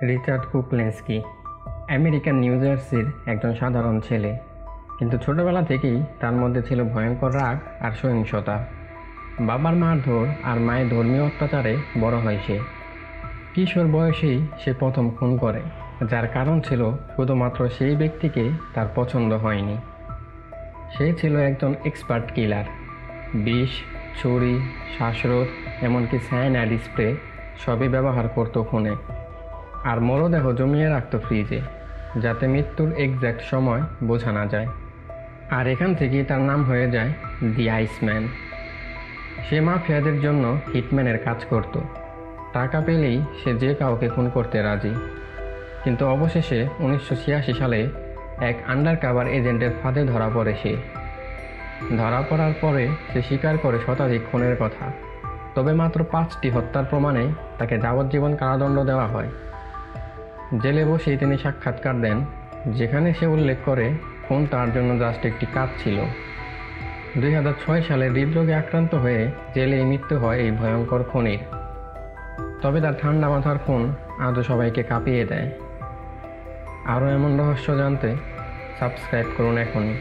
Richard কুকলেন্সকি American new জার্সির একজন সাধারণ ছেলে, কিন্তু ছোটবেলা থেকেই তার মধ্যে ছিল ভয়ঙ্কর রাগ আর সহিংসতা। বাবার মারধর আর মায়ের ধর্মীয় অত্যাচারে বড় হয় সে। কিশোর বয়সেই সে প্রথম খুন করে, যার কারণ ছিল শুধুমাত্র সেই ব্যক্তিকে তার পছন্দ হয়নি। সে ছিল একজন এক্সপার্ট কিলার। বিষ, ছুরি, শ্বাসরোধ, এমনকি সায়ানাইড স্প্রে সবই ব্যবহার করত খুনে। আর মরদেহ জমিয়ে রাখত ফ্রিজে, যাতে মৃত্যুর এক্স্যাক্ট সময় বোঝা না যায়। আর এখান থেকেই তার নাম হয়ে যায় দি আইসম্যান। সে মাফিয়াদের জন্য হিটম্যানের কাজ করত। টাকা পেলেই সে যে কাউকে খুন করতে রাজি। কিন্তু অবশেষে 1986 সালে এক আন্ডারকভার এজেন্টের ফাঁদে ধরা পড়ে সে। ধরা পড়ার পরে সে স্বীকার করে শতাধিক খুনের কথা, তবে মাত্র 5টি হত্যার প্রমাণে তাকে যাবজ্জীবন কারাদণ্ড দেওয়া হয়। জেলে বসেই তিনি সাক্ষাৎকার দেন, যেখানে সে উল্লেখ করে খুন তার জন্য জাস্ট একটি কাজ ছিল। 2006 সালে হৃদরোগে আক্রান্ত হয়ে জেলে মৃত্যু হয় এই ভয়ঙ্কর খুনির। তবে তার ঠান্ডা মাথার খুন আজও সবাইকে কাঁপিয়ে দেয়। আরও এমন রহস্য জানতে সাবস্ক্রাইব করুন এখনই।